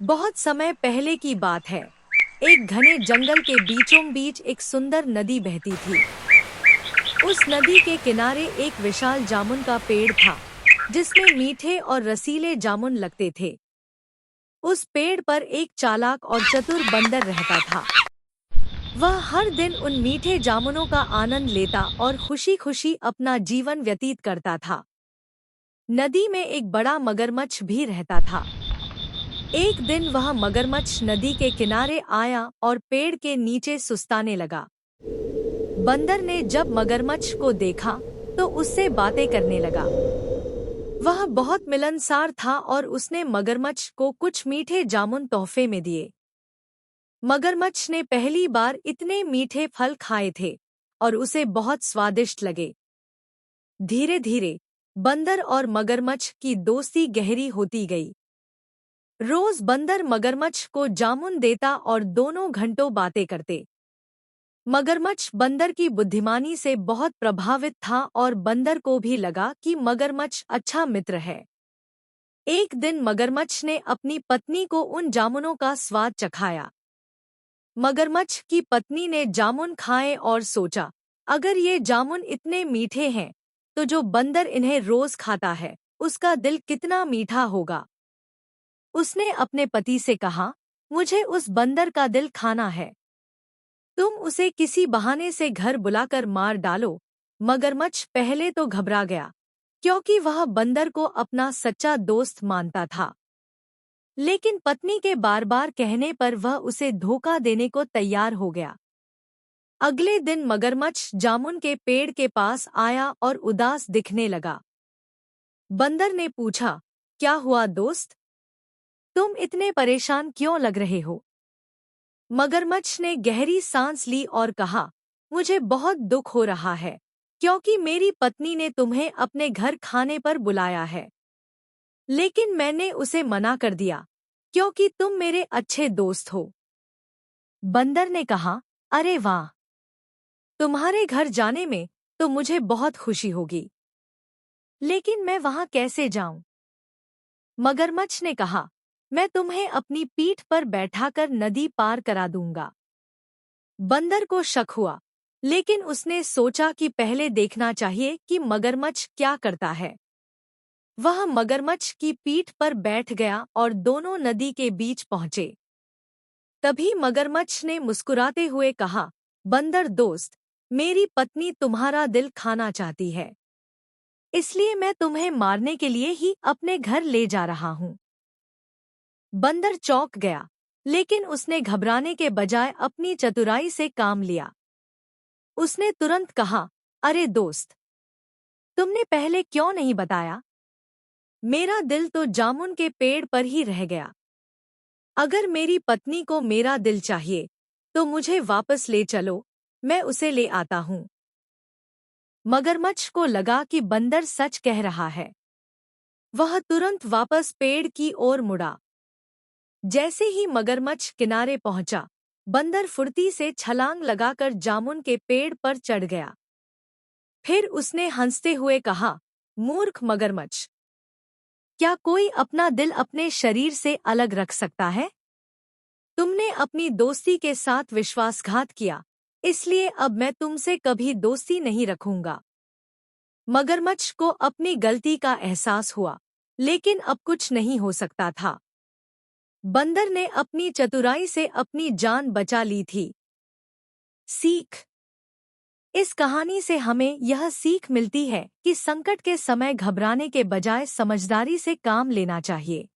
बहुत समय पहले की बात है। एक घने जंगल के बीचों बीच एक सुंदर नदी बहती थी। उस नदी के किनारे एक विशाल जामुन का पेड़ था, जिसमें मीठे और रसीले जामुन लगते थे। उस पेड़ पर एक चालाक और चतुर बंदर रहता था। वह हर दिन उन मीठे जामुनों का आनंद लेता और खुशी-खुशी अपना जीवन व्यतीत करता था। नदी में एक बड़ा मगरमच्छ भी रहता था। एक दिन वह मगरमच्छ नदी के किनारे आया और पेड़ के नीचे सुस्ताने लगा। बंदर ने जब मगरमच्छ को देखा तो उससे बातें करने लगा। वह बहुत मिलनसार था और उसने मगरमच्छ को कुछ मीठे जामुन तोहफे में दिए। मगरमच्छ ने पहली बार इतने मीठे फल खाए थे और उसे बहुत स्वादिष्ट लगे। धीरे-धीरे बंदर और मगरमच्छ की दोस्ती गहरी होती गई। रोज बंदर मगरमच्छ को जामुन देता और दोनों घंटों बातें करते। मगरमच्छ बंदर की बुद्धिमानी से बहुत प्रभावित था और बंदर को भी लगा कि मगरमच्छ अच्छा मित्र है। एक दिन मगरमच्छ ने अपनी पत्नी को उन जामुनों का स्वाद चखाया। मगरमच्छ की पत्नी ने जामुन खाए और सोचा, अगर ये जामुन इतने मीठे हैं, तो जो बंदर इन्हें रोज खाता है, उसका दिल कितना मीठा होगा। उसने अपने पति से कहा, मुझे उस बंदर का दिल खाना है। तुम उसे किसी बहाने से घर बुलाकर मार डालो। मगरमच्छ पहले तो घबरा गया, क्योंकि वह बंदर को अपना सच्चा दोस्त मानता था। लेकिन पत्नी के बार-बार कहने पर वह उसे धोखा देने को तैयार हो गया। अगले दिन मगरमच्छ जामुन के पेड़ के पास आया और उदास दिखने लगा। बंदर ने पूछा, क्या हुआ दोस्त? तुम इतने परेशान क्यों लग रहे हो? मगरमच्छ ने गहरी सांस ली और कहा, मुझे बहुत दुख हो रहा है, क्योंकि मेरी पत्नी ने तुम्हें अपने घर खाने पर बुलाया है। लेकिन मैंने उसे मना कर दिया, क्योंकि तुम मेरे अच्छे दोस्त हो। बंदर ने कहा, अरे वाह! तुम्हारे घर जाने में तो मुझे बहुत खुशी होगी। लेकिन मैं वहां कैसे जाऊं? मगरमच्छ ने कहा, मैं तुम्हें अपनी पीठ पर बैठाकर नदी पार करा दूंगा। बंदर को शक हुआ, लेकिन उसने सोचा कि पहले देखना चाहिए कि मगरमच्छ क्या करता है। वह मगरमच्छ की पीठ पर बैठ गया और दोनों नदी के बीच पहुंचे। तभी मगरमच्छ ने मुस्कुराते हुए कहा, बंदर दोस्त, मेरी पत्नी तुम्हारा दिल खाना चाहती है। इसलिए मैं तुम्हें मारने के लिए ही अपने घर ले जा रहा हूँ। बंदर चौंक गया, लेकिन उसने घबराने के बजाय अपनी चतुराई से काम लिया। उसने तुरंत कहा, अरे दोस्त, तुमने पहले क्यों नहीं बताया? मेरा दिल तो जामुन के पेड़ पर ही रह गया। अगर मेरी पत्नी को मेरा दिल चाहिए, तो मुझे वापस ले चलो, मैं उसे ले आता हूँ। मगरमच्छ को लगा कि बंदर सच कह रहा है। वह तुरंत वापस पेड़ की ओर मुड़ा। जैसे ही मगरमच्छ किनारे पहुंचा, बंदर फुर्ती से छलांग लगाकर जामुन के पेड़ पर चढ़ गया। फिर उसने हंसते हुए कहा, मूर्ख मगरमच्छ, क्या कोई अपना दिल अपने शरीर से अलग रख सकता है? तुमने अपनी दोस्ती के साथ विश्वासघात किया, इसलिए अब मैं तुमसे कभी दोस्ती नहीं रखूंगा। मगरमच्छ को अपनी गलती का एहसास हुआ, लेकिन अब कुछ नहीं हो सकता था। बंदर ने अपनी चतुराई से अपनी जान बचा ली थी। सीख। इस कहानी से हमें यह सीख मिलती है कि संकट के समय घबराने के बजाय समझदारी से काम लेना चाहिए।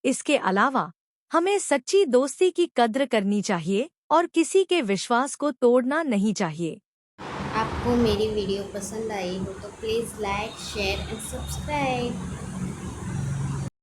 इसके अलावा हमें सच्ची दोस्ती की कद्र करनी चाहिए और किसी के विश्वास को तोड़ना नहीं चाहिए। आपको मेरी वीडियो पसंद आई हो तो please like share and subscribe.